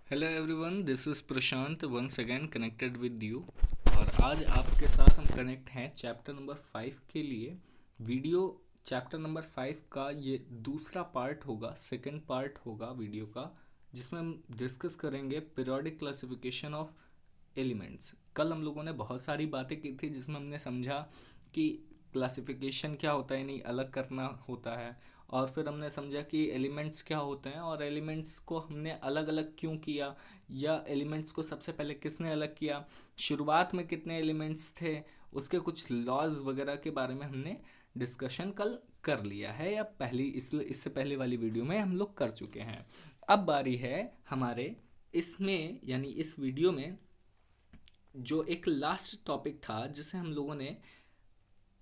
Hello everyone, this is Prashant once again connected with you. और आज आपके साथ हम कनेक्ट हैं चैप्टर नंबर 5 के लिए। वीडियो चैप्टर नंबर 5 का ये दूसरा पार्ट होगा, सेकंड पार्ट होगा वीडियो का, जिसमें हम डिस्कस करेंगे पीरियोडिक क्लासिफिकेशन ऑफ एलिमेंट्स। कल हम लोगों ने बहुत सारी बातें की थी जिसमें हमने समझा कि क्लासिफिकेशन क्या होता है, यानी अलग करना होता है। और फिर हमने समझा कि एलिमेंट्स क्या होते हैं और एलिमेंट्स को हमने अलग अलग क्यों किया, या एलिमेंट्स को सबसे पहले किसने अलग किया, शुरुआत में कितने एलिमेंट्स थे, उसके कुछ लॉज वगैरह के बारे में हमने डिस्कशन कल कर लिया है, या इससे पहले वाली वीडियो में हम लोग कर चुके हैं। अब बारी है हमारे इसमें, यानी इस वीडियो में जो एक लास्ट टॉपिक था जिसे हम लोगों ने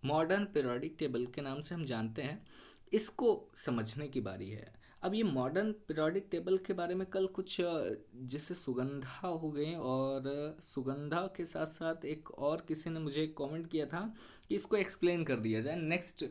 मॉडर्न पीरियोडिक टेबल के नाम से हम जानते हैं, इसको समझने की बारी है। अब ये मॉडर्न पीरियोडिक टेबल के बारे में कल कुछ जैसे सुगंधा हो गए, और सुगंधा के साथ साथ एक और किसी ने मुझे कमेंट किया था कि इसको एक्सप्लेन कर दिया जाए नेक्स्ट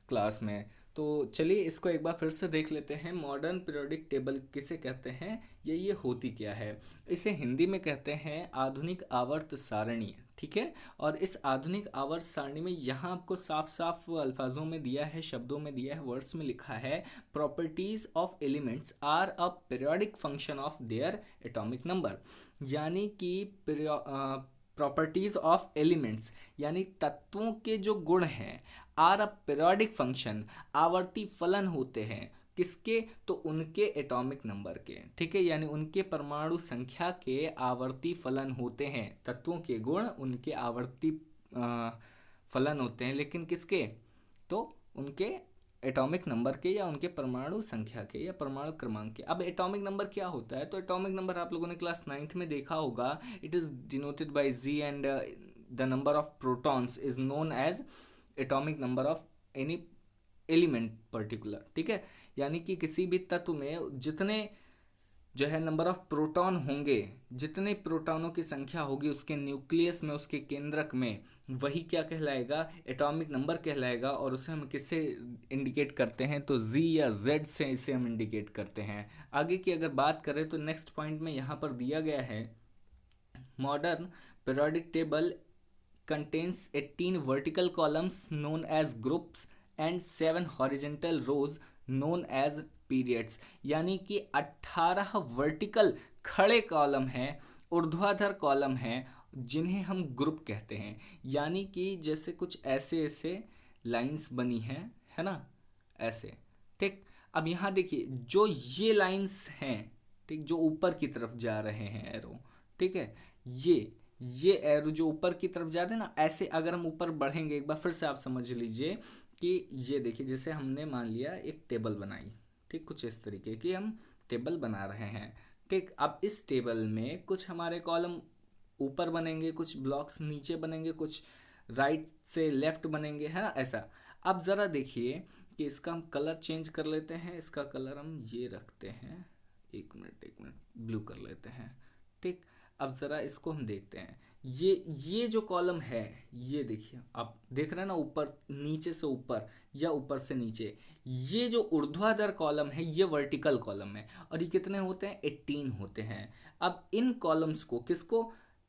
क्लास में। तो चलिए इसको एक बार फिर से देख लेते हैं। मॉडर्न पीरियोडिक टेबल किसे कहते हैं, ये होती क्या है। इसे हिंदी में कहते हैं आधुनिक आवर्त सारणी, ठीक है। और इस आधुनिक आवर्त सारणी में यहाँ आपको साफ साफ अल्फाजों में दिया है, शब्दों में दिया है, वर्ड्स में लिखा है, properties of elements are a periodic function of their atomic number. यानी कि प्रॉपर्टीज ऑफ एलिमेंट्स यानी तत्वों के जो गुण हैं, आर अ पीरियोडिक फंक्शन आवर्ती फलन होते हैं। किसके? तो उनके एटॉमिक नंबर के, ठीक है। यानी उनके परमाणु संख्या के आवर्ती फलन होते हैं। तत्वों के गुण उनके आवर्ती फलन होते हैं, लेकिन किसके? तो उनके एटॉमिक नंबर के, या उनके परमाणु संख्या के, या परमाणु क्रमांक के। अब एटॉमिक नंबर क्या होता है? तो एटॉमिक नंबर आप लोगों ने क्लास 9th में देखा होगा। It is denoted by Z, and the number of protons is known as atomic number of any element particular, ठीक है। यानी कि किसी भी तत्व में जितने जो है नंबर ऑफ प्रोटॉन होंगे, जितने प्रोटॉनों की संख्या होगी उसके न्यूक्लियस में, उसके केंद्रक में, वही क्या कहलाएगा? एटॉमिक नंबर कहलाएगा। और उसे हम किससे इंडिकेट करते हैं? तो जी या जेड से इसे हम इंडिकेट करते हैं। आगे की अगर बात करें तो नेक्स्ट पॉइंट में यहाँ पर दिया गया है, modern periodic table contains 18 vertical columns known as groups and 7 horizontal rows known as periods। यानी कि 18 वर्टिकल खड़े कॉलम हैं, ऊर्ध्वाधर कॉलम हैं, जिन्हें हम ग्रुप कहते हैं। यानी कि जैसे कुछ ऐसे ऐसे लाइंस बनी हैं, है ना, ऐसे, ठीक। अब यहाँ देखिए जो ये लाइंस हैं, ठीक, जो ऊपर की तरफ जा रहे हैं एरो, ठीक है, ये एरो जो ऊपर की तरफ जाते हैं ना, ऐसे अगर हम ऊपर बढ़ेंगे, एक बार फिर से आप समझ लीजिए कि ये देखिए, जैसे हमने मान लिया एक टेबल बनाई, ठीक, कुछ इस तरीके की हम टेबल बना रहे हैं, ठीक। अब इस टेबल में कुछ हमारे कॉलम ऊपर बनेंगे, कुछ ब्लॉक्स नीचे बनेंगे, कुछ राइट से लेफ्ट बनेंगे, है ना, ऐसा। अब ज़रा देखिए कि इसका हम कलर चेंज कर लेते हैं। इसका कलर हम ये रखते हैं, एक मिनट ब्लू कर लेते हैं, ठीक। अब ज़रा इसको हम देखते हैं। ये जो कॉलम है, ये देखिए, आप देख रहे हैं ना, ऊपर नीचे से ऊपर या ऊपर से नीचे, ये जो ऊर्ध्वाधर कॉलम है ये वर्टिकल कॉलम है। और ये कितने होते हैं? 18 होते हैं। अब इन कॉलम्स को किसको?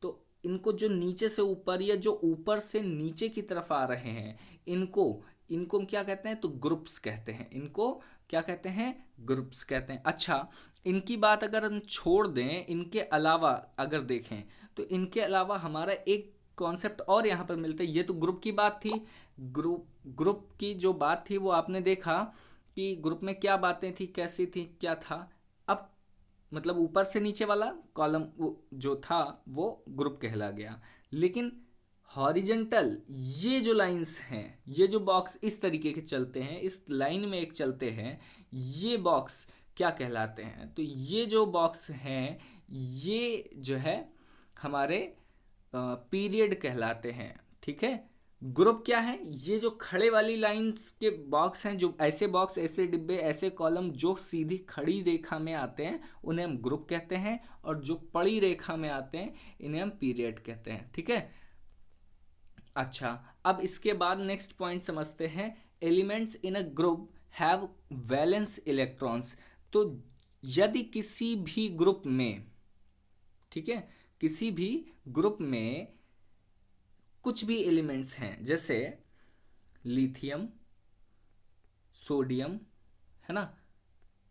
तो इनको जो नीचे से ऊपर या जो ऊपर से नीचे की तरफ आ रहे हैं, इनको इनको क्या कहते हैं? तो ग्रुप्स कहते हैं। इनको क्या कहते हैं? ग्रुप्स कहते हैं। अच्छा, इनकी बात अगर हम छोड़ दें, इनके अलावा अगर देखें तो इनके अलावा हमारा एक कॉन्सेप्ट और यहाँ पर मिलता है। ये तो ग्रुप की बात थी। ग्रुप की जो बात थी वो आपने देखा कि ग्रुप में क्या बातें थी, कैसी थी, क्या था। अब मतलब ऊपर से नीचे वाला कॉलम जो था वो ग्रुप कहला गया। लेकिन हॉरिजेंटल ये जो लाइंस हैं, ये जो बॉक्स इस तरीके के चलते हैं, इस लाइन में एक चलते हैं, ये बॉक्स क्या कहलाते हैं? तो ये जो बॉक्स हैं, ये जो है हमारे पीरियड कहलाते हैं, ठीक है। ग्रुप क्या है? ये जो खड़े वाली लाइंस के बॉक्स हैं, जो ऐसे बॉक्स, ऐसे डिब्बे, ऐसे कॉलम जो सीधी खड़ी रेखा में आते हैं, उन्हें हम ग्रुप कहते हैं। और जो पड़ी रेखा में आते हैं, इन्हें हम पीरियड कहते हैं, ठीक है। अच्छा, अब इसके बाद नेक्स्ट पॉइंट समझते हैं। Elements in a group have valence electrons. तो यदि किसी भी ग्रुप में ठीक है, किसी भी ग्रुप में कुछ भी एलिमेंट्स हैं, जैसे लिथियम, सोडियम, है ना,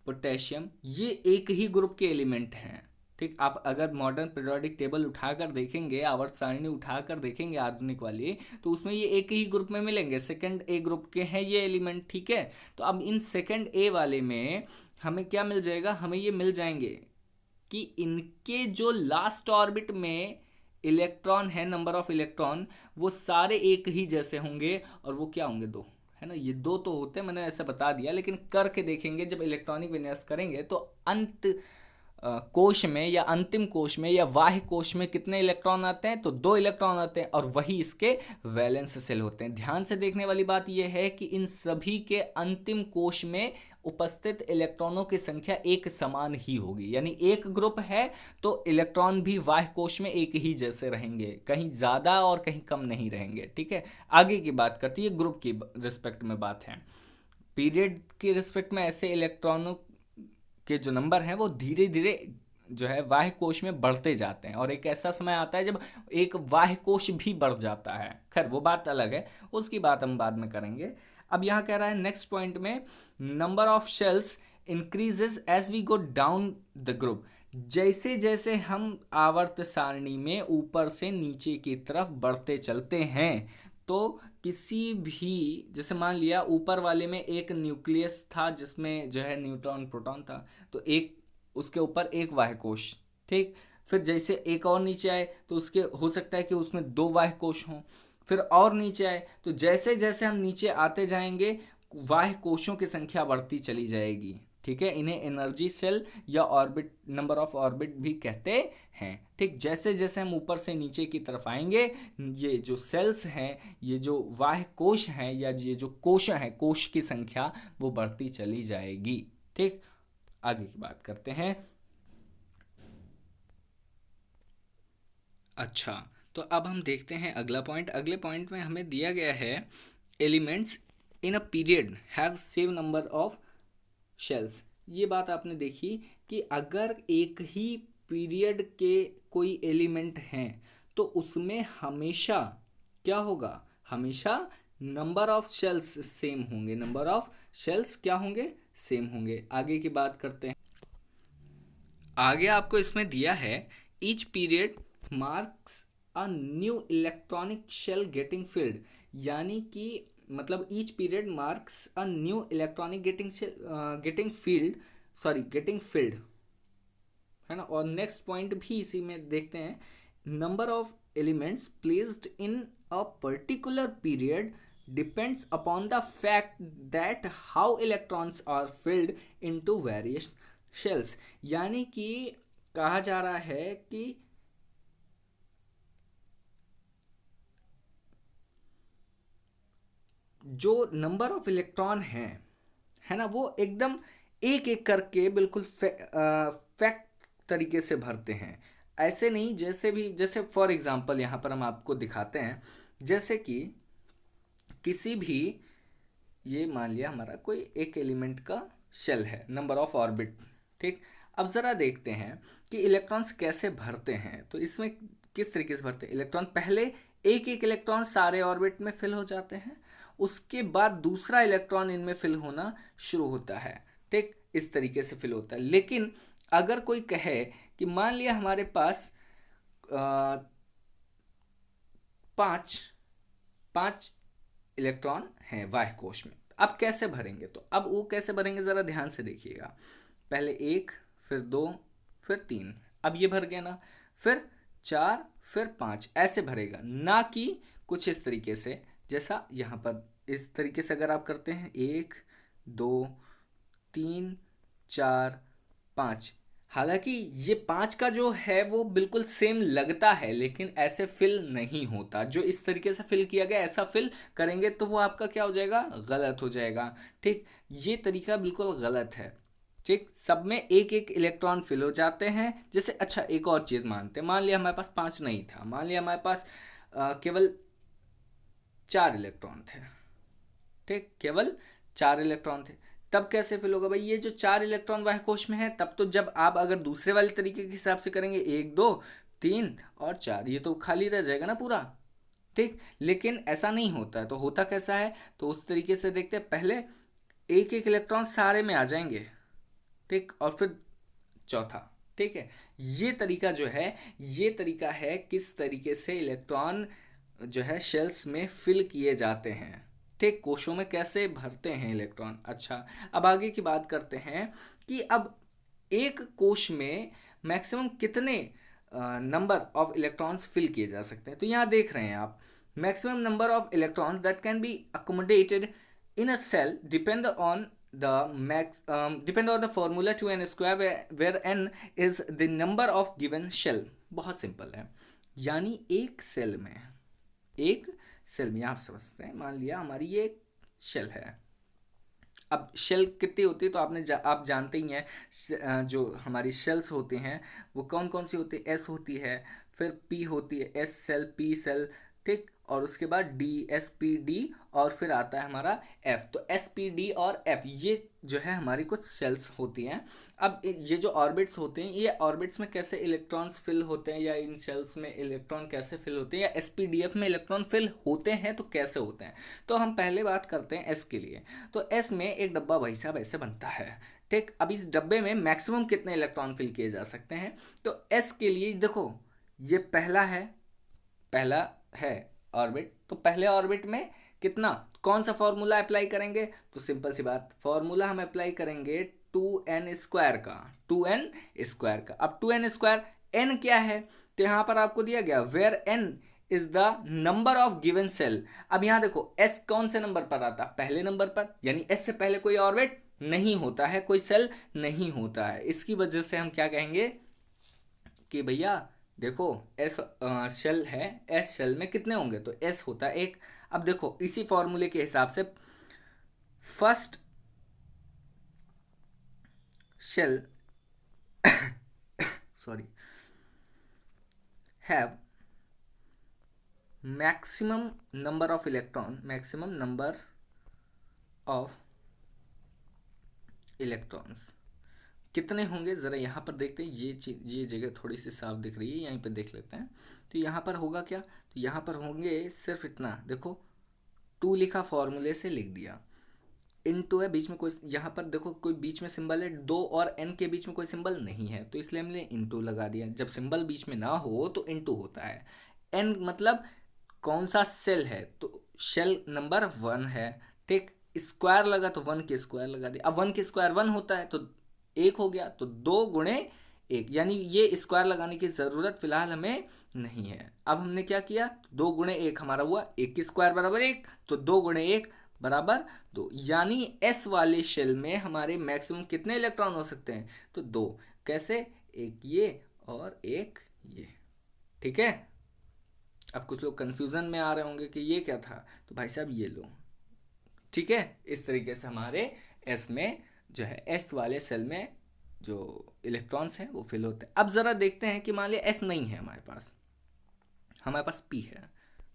पोटेशियम, ये एक ही ग्रुप के एलिमेंट हैं। ठीक, आप अगर मॉडर्न पीरियोडिक टेबल उठाकर देखेंगे, आवर्त सारणी उठाकर देखेंगे आधुनिक वाली, तो उसमें ये एक ही ग्रुप में मिलेंगे, सेकंड ए ग्रुप के हैं ये एलिमेंट। ठीक है, तो अब इन सेकंड ए वाले में हमें क्या मिल जाएगा, हमें ये मिल जाएंगे कि इनके जो लास्ट ऑर्बिट में इलेक्ट्रॉन है, नंबर ऑफ इलेक्ट्रॉन, वो सारे एक ही जैसे होंगे, और वो क्या होंगे, दो, है ना। ये दो तो होते हैं, मैंने ऐसे बता दिया, लेकिन करके देखेंगे जब इलेक्ट्रॉनिक विन्यास करेंगे तो अंत कोश में या अंतिम कोश में या बाह्य कोश में कितने इलेक्ट्रॉन आते हैं, तो 2 इलेक्ट्रॉन आते हैं, और वही इसके वैलेंस सेल होते हैं। ध्यान से देखने वाली बात यह है कि इन सभी के अंतिम कोश में उपस्थित इलेक्ट्रॉनों की संख्या एक समान ही होगी, यानी एक ग्रुप है तो इलेक्ट्रॉन भी बाह्य कोश में एक ही जैसे रहेंगे, कहीं ज़्यादा और कहीं कम नहीं रहेंगे। ठीक है, आगे की बात करती है, ग्रुप की रिस्पेक्ट में बात है। पीरियड की रिस्पेक्ट में ऐसे इलेक्ट्रॉनों के जो नंबर हैं वो धीरे धीरे जो है बाह्य कोश में बढ़ते जाते हैं, और एक ऐसा समय आता है जब एक बाह्य कोश भी बढ़ जाता है। खैर वो बात अलग है, उसकी बात हम बाद में करेंगे। अब यहाँ कह रहा है नेक्स्ट पॉइंट में, number of shells increases as we go down the group. जैसे जैसे हम आवर्त सारणी में ऊपर से नीचे की तरफ बढ़ते चलते हैं, तो किसी भी, जैसे मान लिया ऊपर वाले में एक न्यूक्लियस था जिसमें जो है न्यूट्रॉन प्रोटॉन था, तो एक उसके ऊपर एक बाह्य कोश। ठीक, फिर जैसे एक और नीचे आए तो उसके हो सकता है कि उसमें 2 बाह्य कोश हों, फिर और नीचे आए, तो जैसे जैसे हम नीचे आते जाएंगे बाह्य कोशों की संख्या बढ़ती चली जाएगी। ठीक है, इन्हें एनर्जी सेल या ऑर्बिट, नंबर ऑफ ऑर्बिट भी कहते हैं। ठीक, जैसे जैसे हम ऊपर से नीचे की तरफ आएंगे, ये जो सेल्स हैं, ये जो बाह्य कोश हैं, या ये जो कोश हैं, कोश की संख्या वो बढ़ती चली जाएगी। ठीक, आगे की बात करते हैं। अच्छा, तो अब हम देखते हैं अगला पॉइंट। अगले पॉइंट में हमें दिया गया है, elements in a period have same number of shells. ये बात आपने देखी कि अगर एक ही पीरियड के कोई एलिमेंट हैं तो उसमें हमेशा क्या होगा, हमेशा नंबर ऑफ शेल्स सेम होंगे, नंबर ऑफ शेल्स क्या होंगे, सेम होंगे। आगे की बात करते हैं। आगे आपको इसमें दिया है, each period marks a new electronic shell getting filled, यानी कि मतलब each period marks a new electronic getting filled, है ना। और नेक्स्ट पॉइंट भी इसी में देखते हैं, number of elements placed in a particular period depends upon the fact that how electrons are filled into various shells. यानी कि कहा जा रहा है कि जो नंबर ऑफ इलेक्ट्रॉन है ना, वो एकदम एक एक करके बिल्कुल फैक्ट तरीके से भरते हैं। ऐसे नहीं, जैसे फॉर एग्जांपल यहाँ पर हम आपको दिखाते हैं, जैसे कि किसी भी, ये मान लिया हमारा कोई एक एलिमेंट का शेल है, नंबर ऑफ ऑर्बिट। ठीक, अब ज़रा देखते हैं कि इलेक्ट्रॉन्स कैसे भरते हैं। तो इसमें किस तरीके से भरते हैं, इलेक्ट्रॉन पहले एक एक इलेक्ट्रॉन सारे ऑर्बिट में फिल हो जाते हैं, उसके बाद दूसरा इलेक्ट्रॉन इनमें फिल होना शुरू होता है। ठीक, इस तरीके से फिल होता है। लेकिन अगर कोई कहे कि मान लिया हमारे पास पाँच पाँच इलेक्ट्रॉन हैं बाह्य कोश में, अब कैसे भरेंगे, तो अब वो कैसे भरेंगे ज़रा ध्यान से देखिएगा। पहले 1, फिर 2, फिर 3, अब ये भर गया ना, फिर 4, फिर 5, ऐसे भरेगा, ना कि कुछ इस तरीके से जैसा यहाँ पर। इस तरीके से अगर आप करते हैं 1, 2, 3, 4, 5, हालांकि ये 5 का जो है वो बिल्कुल सेम लगता है, लेकिन ऐसे फिल नहीं होता। जो इस तरीके से फिल किया गया ऐसा फिल करेंगे तो वो आपका क्या हो जाएगा, गलत हो जाएगा। ठीक, ये तरीका बिल्कुल गलत है। ठीक, सब में एक एक इलेक्ट्रॉन फिल हो जाते हैं। जैसे अच्छा एक और चीज़ मानते हैं, मान लिया हमारे पास 5 नहीं था, मान लिया हमारे पास केवल 4 इलेक्ट्रॉन थे। ठीक, केवल 4 इलेक्ट्रॉन थे। तब कैसे फिल होगा भाई, ये जो 4 इलेक्ट्रॉन बाह्य कोश में है, तब तो जब आप अगर दूसरे वाले तरीके के हिसाब से करेंगे 1 2 3 और 4, ये तो खाली रह जाएगा ना पूरा। ठीक, लेकिन ऐसा नहीं होता है, तो होता कैसा है, तो उस तरीके से देखते हैं, पहले एक एक इलेक्ट्रॉन सारे में आ जाएंगे, ठीक, और फिर चौथा। ठीक है, ये तरीका जो है, ये तरीका है किस तरीके से इलेक्ट्रॉन जो है शेल्स में फिल किए जाते हैं। ठीक, कोशों में कैसे भरते हैं इलेक्ट्रॉन। अच्छा, अब आगे की बात करते हैं कि अब एक कोश में मैक्सिमम कितने नंबर ऑफ इलेक्ट्रॉन्स फिल किए जा सकते हैं। तो यहाँ देख रहे हैं आप, maximum number of electrons that can be accommodated in a cell depend on the formula 2n square where n is the number of given shell। बहुत सिंपल है, यानी एक सेल में आप समझते हैं, मान लिया हमारी ये शेल है। अब शेल कितनी होती है, तो आप जानते ही हैं, जो हमारी शेल्स होती हैं वो कौन कौन सी होती है। एस होती है, फिर पी होती है, एस सेल पी सेल, ठीक, और उसके बाद डी एस पी डी, और फिर आता है हमारा एफ। तो एस पी डी और एफ ये जो है हमारी कुछ सेल्स होती हैं। अब ये जो ऑर्बिट्स होते हैं, ये ऑर्बिट्स में कैसे इलेक्ट्रॉन्स फिल होते हैं, या इन सेल्स में इलेक्ट्रॉन कैसे फिल होते हैं, या एस पी डी एफ में इलेक्ट्रॉन फिल होते हैं तो कैसे होते हैं। तो हम पहले बात करते हैं एस के लिए। तो एस में एक डब्बा भाई साहब ऐसे बनता है। ठीक, अब इस डब्बे में मैक्सिमम कितने इलेक्ट्रॉन फिल किए जा सकते हैं। तो एस के लिए देखो, ये पहला है ऑर्बिट, तो पहले ऑर्बिट में कितना, कौन सा फॉर्मूला अप्लाई करेंगे, तो सिंपल सी बात, फॉर्मूला हम अप्लाई करेंगे 2n स्क्वायर का, 2n स्क्वायर का। अब 2n स्क्वायर, n क्या है, तो यहां पर आपको दिया गया where n is the number of given shell. अब यहां देखो s कौन से नंबर पर आता, पहले नंबर पर, यानी s से पहले कोई ऑर्बिट नहीं होता है, कोई सेल नहीं होता है। इसकी वजह से हम क्या कहेंगे कि भैया देखो एस शेल है, एस शेल में कितने होंगे, तो एस होता है एक। अब देखो इसी फॉर्मूले के हिसाब से first shell sorry have maximum number of electron, maximum number of electrons कितने होंगे, ज़रा यहाँ पर देखते हैं। ये जगह थोड़ी सी साफ दिख रही है, यहीं पर देख लेते हैं। तो यहाँ पर होगा क्या, तो यहाँ पर होंगे सिर्फ इतना, देखो 2 लिखा, फॉर्मूले से लिख दिया, इनटू है, बीच में कोई, यहाँ पर देखो कोई बीच में सिंबल है, 2 और n के बीच में कोई सिंबल नहीं है, तो इसलिए हमने इनटू लगा दिया। जब सिंबल बीच में ना हो तो इनटू होता है। n मतलब कौन सा सेल है, तो शेल नंबर 1 है। ठीक, स्क्वायर लगा तो 1 के स्क्वायर लगा दिया। अब 1 के स्क्वायर 1 होता है, तो 1 हो गया, तो 2 गुणे 1, यानी ये स्क्वायर लगाने की ज़रूरत फिलहाल हमें नहीं है। अब हमने क्या किया, 2 गुणे 1 हमारा हुआ 1 की स्क्वायर बराबर 1, तो 2 गुणे 1 बराबर 2, यानी एस वाले शेल में हमारे मैक्सिमम कितने इलेक्ट्रॉन हो सकते हैं, तो 2। कैसे, एक ये और एक ये। ठीक है, अब कुछ लोग कंफ्यूजन में आ रहे होंगे कि ये क्या था, तो भाई साहब ये लो। ठीक है, इस तरीके से हमारे एस में जो है, एस वाले सेल में जो इलेक्ट्रॉन्स हैं वो फिल होते हैं। अब ज़रा देखते हैं कि मान लिया एस नहीं है हमारे पास पी है,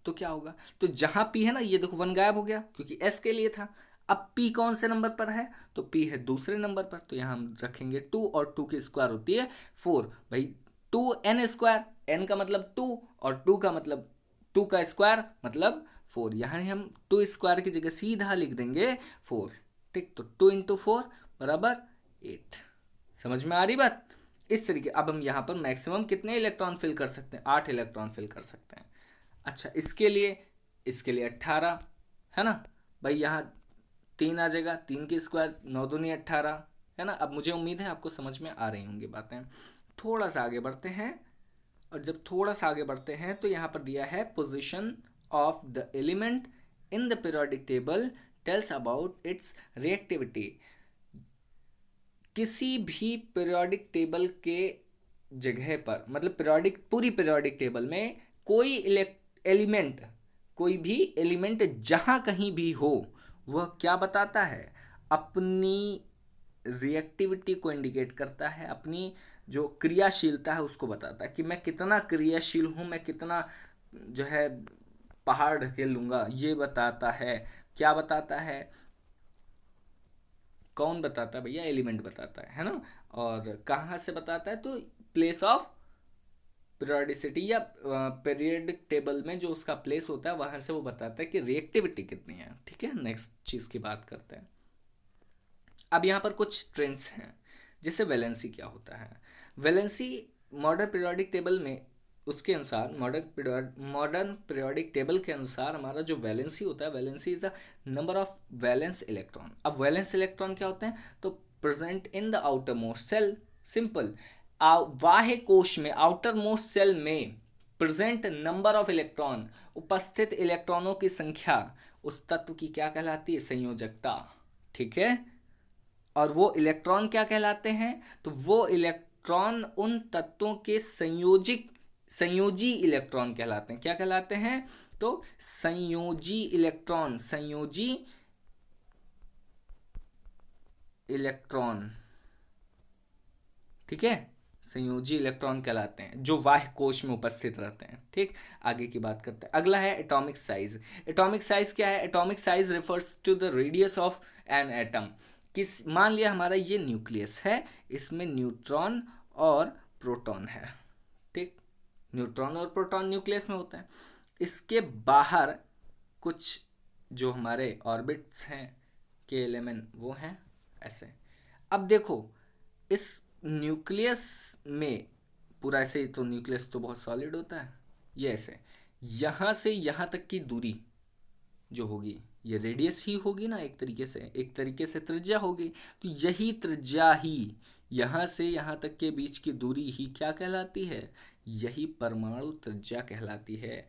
तो क्या होगा, तो जहां पी है ना, ये देखो 1 गायब हो गया क्योंकि एस के लिए था। अब पी कौन से नंबर पर है, तो पी है दूसरे नंबर पर, तो यहां हम रखेंगे 2, और 2 की स्क्वायर होती है 4 भाई, 2n स्क्वायर, n का मतलब 2 और 2 का मतलब 2 का स्क्वायर मतलब 4, यहाँ हम 2 स्क्वायर की जगह सीधा लिख देंगे 4। ठीक, तो 2 इंटू 4 बराबर 8। समझ में आ रही बात। इस तरीके, अब हम यहाँ पर मैक्सिमम कितने इलेक्ट्रॉन फिल कर सकते हैं, 8 इलेक्ट्रॉन फिल कर सकते हैं। अच्छा, इसके लिए 18 है ना भाई, यहाँ 3 आ जाएगा, 3 की स्क्वायर 9 दूनी 18 है ना। अब मुझे उम्मीद है आपको समझ में आ रही होंगी बातें। थोड़ा सा आगे बढ़ते हैं, और जब थोड़ा सा आगे बढ़ते हैं तो यहाँ पर दिया है position of the element in the periodic table tells about it's reactivity. किसी भी पीरियोडिक टेबल के जगह पर, मतलब पूरी पीरियोडिक टेबल में कोई एलिमेंट, कोई भी एलिमेंट जहां कहीं भी हो, वह क्या बताता है, अपनी रिएक्टिविटी को इंडिकेट करता है, अपनी जो क्रियाशीलता है उसको बताता है कि मैं कितना क्रियाशील हूँ, मैं कितना जो है पहाड़ ढकेल लूँगा, ये बताता है। क्या बताता है, कौन बताता है भैया? एलिमेंट बताता है ना। और कहाँ से बताता है? तो प्लेस ऑफ पीरियोडिसिटी या पीरियडिक टेबल में जो उसका प्लेस होता है वहां से वो बताता है कि रिएक्टिविटी कितनी है। ठीक है, नेक्स्ट चीज की बात करते हैं। अब यहाँ पर कुछ ट्रेंड्स हैं, जैसे वैलेंसी क्या होता है। वैलेंसी मॉडर्न पीरियोडिक टेबल में, उसके अनुसार मॉडर्न पीरियोडिक टेबल के अनुसार हमारा जो वैलेंसी होता है, valency is the number of valence electron. अब वैलेंस इलेक्ट्रॉन क्या होते हैं? तो present in the outermost shell, simple, बाह्य कोश में, आउटर मोस्ट सेल में प्रेजेंट नंबर ऑफ इलेक्ट्रॉन, उपस्थित इलेक्ट्रॉनों की संख्या उस तत्व की क्या कहलाती है? संयोजकता। ठीक है, और वो इलेक्ट्रॉन क्या कहलाते हैं? तो वो इलेक्ट्रॉन उन तत्वों के संयोजी इलेक्ट्रॉन कहलाते हैं। क्या कहलाते हैं? तो संयोजी इलेक्ट्रॉन, संयोजी इलेक्ट्रॉन। ठीक है, संयोजी इलेक्ट्रॉन कहलाते हैं जो बाह्य कोश में उपस्थित रहते हैं। ठीक, आगे की बात करते हैं। अगला है एटॉमिक साइज। एटॉमिक साइज क्या है? Atomic size refers to the radius of an atom. किस, मान लिया हमारा ये न्यूक्लियस है, इसमें न्यूट्रॉन और प्रोटॉन है। ठीक, न्यूट्रॉन और प्रोटॉन न्यूक्लियस में होता है। इसके बाहर कुछ जो हमारे ऑर्बिट्स हैं के एलिमेंट वो हैं ऐसे। अब देखो, इस न्यूक्लियस में पूरा ऐसे ही, तो न्यूक्लियस तो बहुत सॉलिड होता है, ये ऐसे यहाँ से यहाँ तक की दूरी जो होगी ये रेडियस ही होगी ना, एक तरीके से त्रिज्या होगी। तो यही त्रिज्या ही, यहाँ से यहाँ तक के बीच की दूरी ही क्या कहलाती है? यही परमाणु त्रिज्या कहलाती है।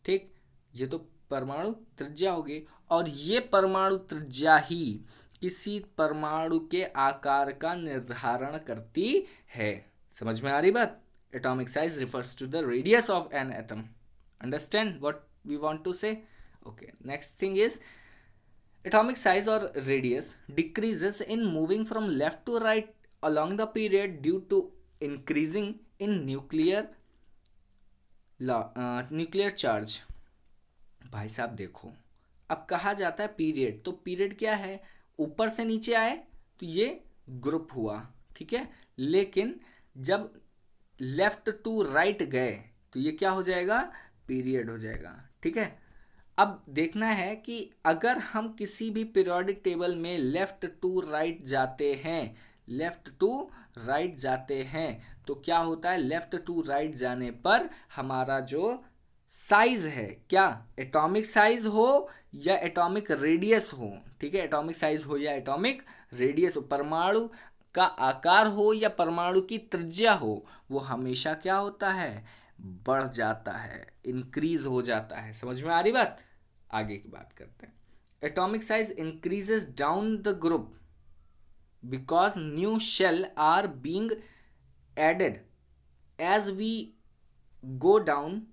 ठीक, ये तो परमाणु त्रिज्या होगी, और ये परमाणु त्रिज्या ही किसी परमाणु के आकार का निर्धारण करती है। समझ में आ रही बात? Atomic size refers to the radius of an atom. Understand what we want to say? Okay, next thing is atomic size or radius decreases in moving from left to right along the period due to increasing in nuclear charge। भाई साहब देखो, अब कहा जाता है period, तो period क्या है? ऊपर से नीचे आए तो ये ग्रुप हुआ। ठीक है, लेकिन जब लेफ्ट टू राइट गए तो ये क्या हो जाएगा? पीरियड हो जाएगा। ठीक है, अब देखना है कि अगर हम किसी भी पीरियोडिक टेबल में लेफ्ट टू राइट जाते हैं, तो क्या होता है? लेफ्ट टू राइट जाने पर हमारा जो साइज है, क्या एटॉमिक साइज हो या एटॉमिक रेडियस हो, ठीक है, एटॉमिक साइज हो या एटॉमिक रेडियस हो, परमाणु का आकार हो या परमाणु की त्रिज्या हो, वो हमेशा क्या होता है? बढ़ जाता है, इंक्रीज हो जाता है। समझ में आ रही बात? आगे की बात करते हैं। Atomic size increases down the group because new shell are being added as we go down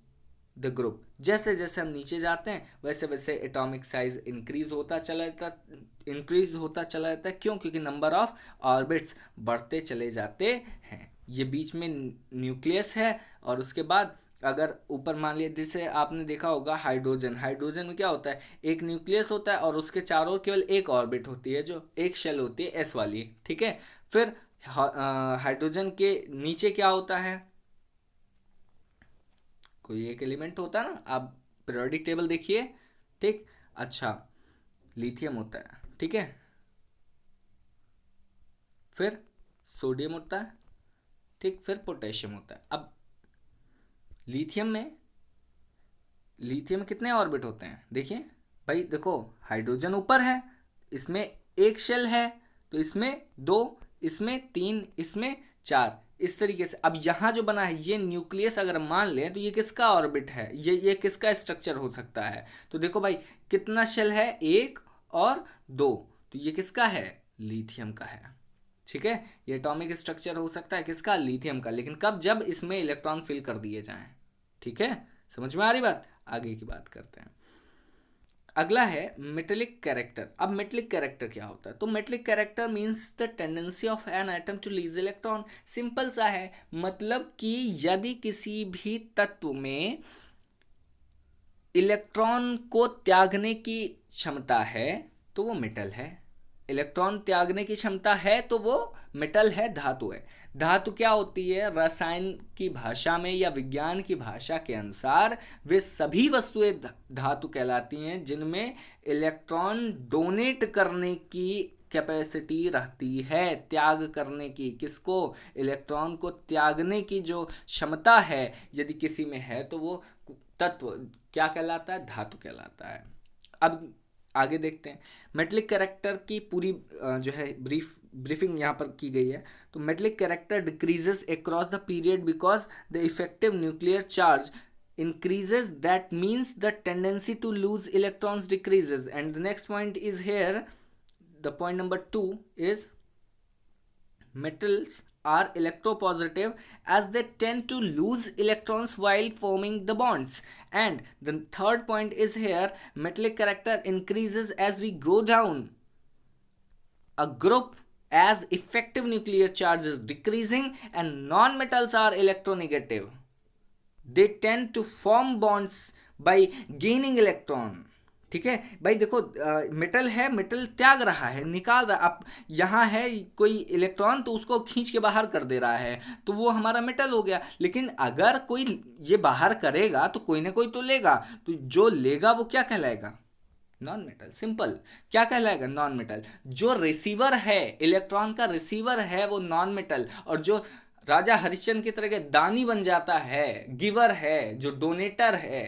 the group. जैसे जैसे हम नीचे जाते हैं वैसे वैसे एटॉमिक साइज इंक्रीज होता चला जाता है। क्यों? क्योंकि नंबर ऑफ ऑर्बिट्स बढ़ते चले जाते हैं। ये बीच में न्यूक्लियस है, और उसके बाद अगर ऊपर मान लिया, जिसे आपने देखा होगा हाइड्रोजन में क्या होता है? एक न्यूक्लियस होता है और उसके चारों केवल एक ऑर्बिट होती है, जो एक शेल होती है एस वाली। ठीक है, फिर हाइड्रोजन के नीचे क्या होता है? कोई एक एलिमेंट होता है ना, आप पीरियोडिक टेबल देखिए। ठीक, अच्छा, लिथियम होता है। ठीक है, फिर सोडियम होता है। ठीक, फिर पोटेशियम होता है। अब लिथियम में कितने ऑर्बिट होते हैं? देखिए भाई, देखो हाइड्रोजन ऊपर है, इसमें एक शेल है, तो इसमें 2, इसमें 3, इसमें 4, इस तरीके से। अब यहाँ जो बना है ये न्यूक्लियस अगर मान लें तो ये किसका ऑर्बिट है? ये किसका स्ट्रक्चर हो सकता है? तो देखो भाई, कितना शेल है? 1 और 2, तो ये किसका है? लिथियम का है। ठीक है, ये एटॉमिक स्ट्रक्चर हो सकता है किसका? लिथियम का। लेकिन कब? जब इसमें इलेक्ट्रॉन फिल कर दिए जाएं। ठीक है, समझ में आ रही बात? आगे की बात करते हैं। अगला है मेटेलिक कैरेक्टर। अब मेटेलिक कैरेक्टर क्या होता है? तो metallic character means the tendency of an atom to lose electron. Simple सा है, मतलब कि यदि किसी भी तत्व में इलेक्ट्रॉन को त्यागने की क्षमता है तो वो मेटल है। इलेक्ट्रॉन त्यागने की क्षमता है तो वो मेटल है, धातु है। धातु क्या होती है? रसायन की भाषा में या विज्ञान की भाषा के अनुसार वे सभी वस्तुएं धातु कहलाती हैं जिनमें इलेक्ट्रॉन डोनेट करने की कैपेसिटी रहती है, त्याग करने की। किसको? इलेक्ट्रॉन को त्यागने की जो क्षमता है यदि किसी में है तो वो तत्व क्या कहलाता है? धातु कहलाता है। अब आगे देखते हैं मेटलिक कैरेक्टर की पूरी जो है ब्रीफिंग यहाँ पर की गई है। तो metallic character decreases across the period because the effective nuclear charge increases, that means the tendency to lose electrons decreases. And the next point is here, the point number 2 is metals are electropositive as they tend to lose electrons while forming the bonds. And the third point is here, metallic character increases as we go down a group as effective nuclear charge is decreasing, and non-metals are electronegative. They tend to form bonds by gaining electron. ठीक है भाई, देखो metal है, metal त्याग रहा है, निकाल रहा। अब यहाँ है कोई इलेक्ट्रॉन तो उसको खींच के बाहर कर दे रहा है, तो वो हमारा मेटल हो गया। लेकिन अगर कोई ये बाहर करेगा तो कोई ना कोई तो लेगा, तो जो लेगा वो क्या कहलाएगा? Non metal. सिंपल, क्या कहलाएगा? Non metal. जो रिसीवर है, इलेक्ट्रॉन का रिसीवर है, वो नॉन मेटल। और जो राजा हरिश्चंद्र की तरह के दानी बन जाता है, गिवर है, जो डोनेटर है,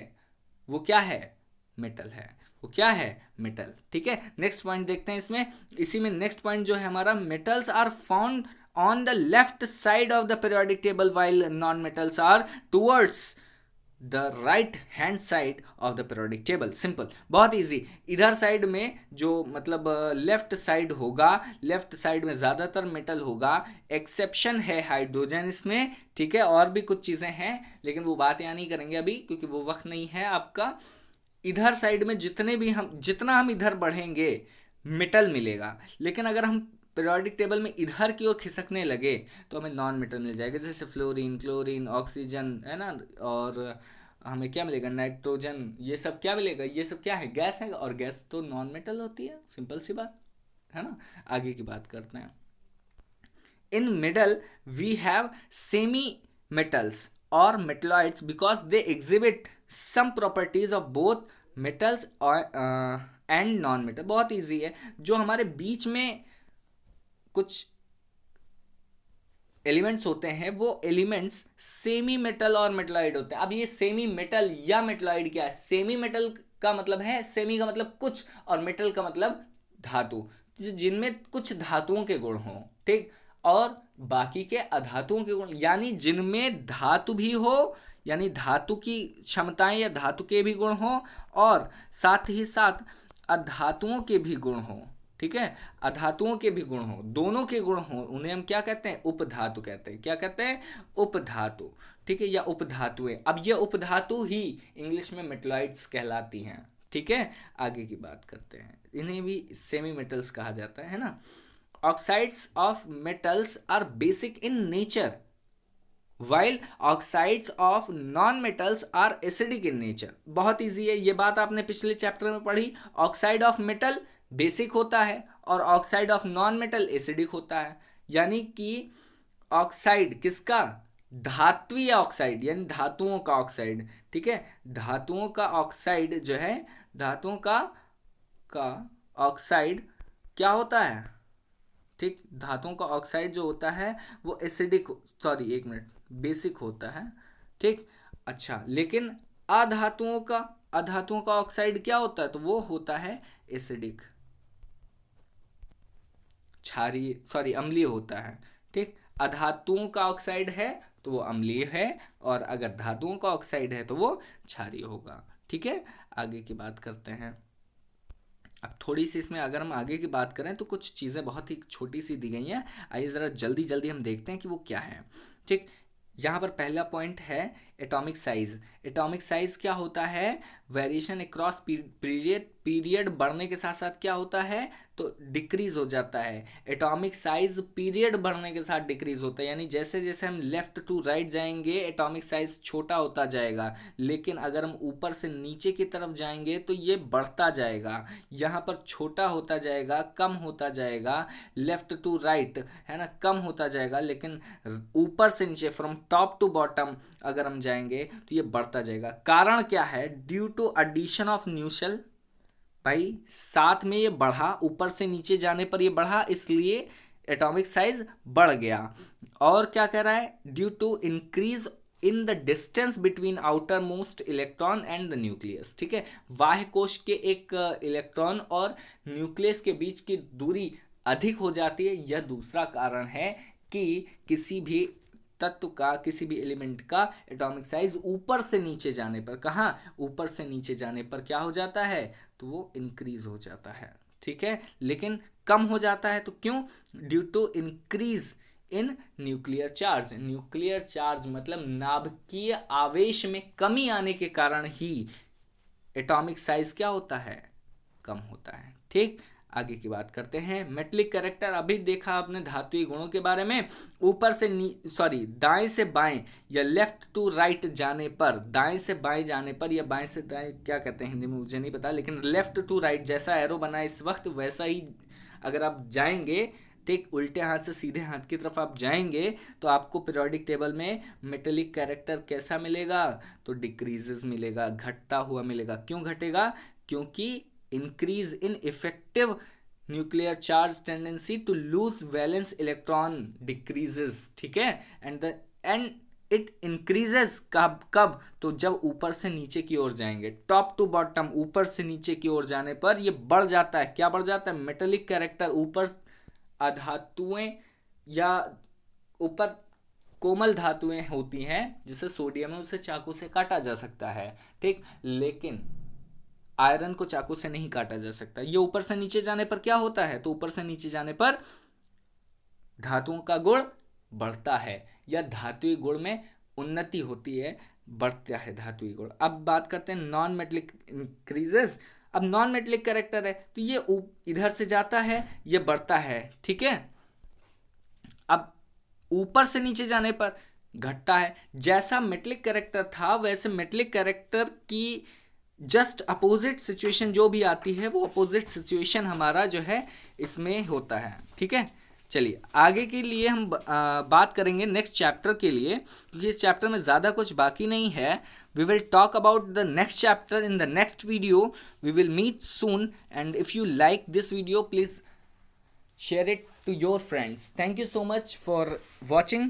वो क्या है? मेटल है। वो क्या है? मेटल। ठीक है, नेक्स्ट पॉइंट देखते हैं इसमें। इसी में नेक्स्ट पॉइंट जो है हमारा, metals are found on the left side of the periodic table while non metals are towards the right hand side of the periodic table. Simple, बहुत इजी। इधर साइड में जो मतलब लेफ्ट साइड होगा, left side में ज़्यादातर metal होगा, exception है हाइड्रोजन इसमें। ठीक है, और भी कुछ चीज़ें हैं लेकिन वो बात यहाँ नहीं करेंगे अभी क्योंकि वो वक्त नहीं है आपका। इधर साइड में जितना हम इधर बढ़ेंगे मेटल मिलेगा, लेकिन अगर हम पीरियोडिक टेबल में इधर की ओर खिसकने लगे तो हमें नॉन मेटल मिल जाएगा, जैसे फ्लोरीन, क्लोरीन, ऑक्सीजन, है ना। और हमें क्या मिलेगा? नाइट्रोजन। ये सब क्या मिलेगा? ये सब क्या है? गैस है, और गैस तो नॉन मेटल होती है। सिंपल सी बात है ना। आगे की बात करते हैं। In middle we have semi metals और metalloids because they exhibit some properties of both metals and non metal. बहुत ईजी है। जो हमारे बीच में कुछ एलिमेंट्स होते हैं वो एलिमेंट्स सेमी मेटल और मेटलॉइड होते हैं। अब ये सेमी मेटल या मेटलॉइड क्या है? सेमी मेटल का मतलब है, सेमी का मतलब कुछ, और मेटल का मतलब धातु, जिनमें कुछ धातुओं के गुण हों, ठीक, और बाकी के अधातुओं के गुण, यानी जिनमें धातु भी हो, यानी धातु की क्षमताएं या धातु के भी गुण हो, और साथ ही साथ अधातुओं के भी गुण हो। ठीक है, अधातुओं के भी गुण हो, दोनों के गुण हो, उन्हें हम क्या कहते हैं? उपधातु कहते हैं। क्या कहते हैं? उपधातु। ठीक है, या उपधातुएं। अब ये उपधातु ही इंग्लिश में मेटलॉइड्स कहलाती हैं। ठीक है, आगे की बात करते हैं। इन्हें भी सेमी मेटल्स कहा जाता है ना। Oxides of metals are basic in nature while oxides of non metals are acidic in nature. बहुत ईजी है, ये बात आपने पिछले चैप्टर में पढ़ी। ऑक्साइड ऑफ मेटल बेसिक होता है और oxide of non metal acidic होता है। यानी कि ऑक्साइड किसका? धात्वीय ऑक्साइड, यानी धातुओं का ऑक्साइड। ठीक है, धातुओं का ऑक्साइड जो है, धातुओं का ऑक्साइड क्या होता है? ठीक, धातुओं का ऑक्साइड जो होता है वो एसिडिक, सॉरी एक मिनट, बेसिक होता है। ठीक, अच्छा, लेकिन अधातुओं का ऑक्साइड क्या होता है? तो वो होता है एसिडिक, क्षारीय, सॉरी अम्लीय होता है। ठीक, अधातुओं का ऑक्साइड है तो वो अम्लीय है, और अगर धातुओं का ऑक्साइड है तो वो क्षारीय होगा। ठीक है, आगे की बात करते हैं। अब थोड़ी सी इसमें अगर हम आगे की बात करें तो कुछ चीज़ें बहुत ही छोटी सी दी गई हैं। आइए ज़रा जल्दी जल्दी हम देखते हैं कि वो क्या है। ठीक, यहाँ पर पहला पॉइंट है एटॉमिक साइज। एटॉमिक साइज क्या होता है? वेरिएशन अक्रॉस पीरियड बढ़ने के साथ साथ क्या होता है? तो डिक्रीज हो जाता है। एटॉमिक साइज पीरियड बढ़ने के साथ डिक्रीज होता है, यानी जैसे जैसे हम लेफ्ट टू राइट जाएंगे एटॉमिक साइज छोटा होता जाएगा, लेकिन अगर हम ऊपर से नीचे की तरफ जाएंगे तो ये बढ़ता जाएगा। यहाँ पर छोटा होता जाएगा, कम होता जाएगा, लेफ्ट टू राइट है ना, कम होता जाएगा, लेकिन ऊपर से नीचे फ्रॉम टॉप टू बॉटम अगर हम जाएंगे तो ये बढ़ता जाएगा। कारण क्या है? Due to addition of new shell. भाई साथ में ये बढ़ा, ऊपर से नीचे जाने पर ये बढ़ा, इसलिए एटॉमिक साइज बढ़ गया। और क्या कह रहा है? Due to increase in the distance between outermost electron and the nucleus. ठीक है, बाह्य कोश के एक इलेक्ट्रॉन और न्यूक्लियस के बीच की दूरी अधिक हो जाती है। यह दूसरा कारण है कि किसी भी तत्व का, किसी भी एलिमेंट का एटॉमिक साइज ऊपर से नीचे जाने पर, कहाँ? ऊपर से नीचे जाने पर क्या हो जाता है? तो वो इंक्रीज हो जाता है। ठीक है, लेकिन कम हो जाता है तो क्यों? Due to increase in nuclear charge. Nuclear charge मतलब नाभिकीय आवेश में कमी आने के कारण ही एटॉमिक साइज क्या होता है? कम होता है। ठीक, आगे की बात करते हैं। मेटलिक कैरेक्टर, अभी देखा आपने धातुई गुणों के बारे में। ऊपर से दाएं से बाएं या लेफ्ट टू राइट जाने पर, दाएं से बाएं जाने पर या बाएं से दाएं, क्या कहते हैं हिंदी में मुझे नहीं पता, लेकिन लेफ्ट टू राइट जैसा एरो बना है इस वक्त, वैसा ही अगर आप जाएंगे, ठीक उल्टे हाथ से सीधे हाथ की तरफ आप जाएंगे तो आपको पीरियोडिक टेबल में मेटेलिक कैरेक्टर कैसा मिलेगा? तो डिक्रीजेस मिलेगा, घटता हुआ मिलेगा। क्यों घटेगा? क्योंकि increase in effective nuclear charge tendency to lose valence electron decreases. ठीक है, एंड इट इंक्रीजेस कब? तो जब ऊपर से नीचे की ओर जाएंगे, टॉप टू बॉटम, ऊपर से नीचे की ओर जाने पर ये बढ़ जाता है। क्या बढ़ जाता है? Metallic character. ऊपर अधातुएं या ऊपर कोमल धातुएं होती हैं, जैसे सोडियम है, उसे चाकू से काटा जा सकता है। ठीक, लेकिन आयरन को चाकू से नहीं काटा जा सकता। ये ऊपर से नीचे जाने पर क्या होता है? तो ऊपर से नीचे जाने पर धातुओं का गुण बढ़ता है या धातुई गुण में उन्नति होती है, बढ़ता है धातुई गुण। अब बात करते हैं नॉन मेटलिक इंक्रीजेस। अब नॉन मेटलिक कैरेक्टर है तो ये इधर से जाता है, ये बढ़ता है। ठीक है, अब ऊपर से नीचे जाने पर घटता है। जैसा मेटलिक कैरेक्टर था वैसे मेटलिक कैरेक्टर की जस्ट अपोजिट सिचुएशन जो भी आती है, वो अपोजिट सिचुएशन हमारा जो है इसमें होता है। ठीक है, चलिए आगे के लिए हम बात करेंगे नेक्स्ट चैप्टर के लिए, क्योंकि इस चैप्टर में ज़्यादा कुछ बाकी नहीं है। We will talk about the next chapter in the next video. We will meet soon, and if you like this video please share it to your friends. Thank you so much for watching.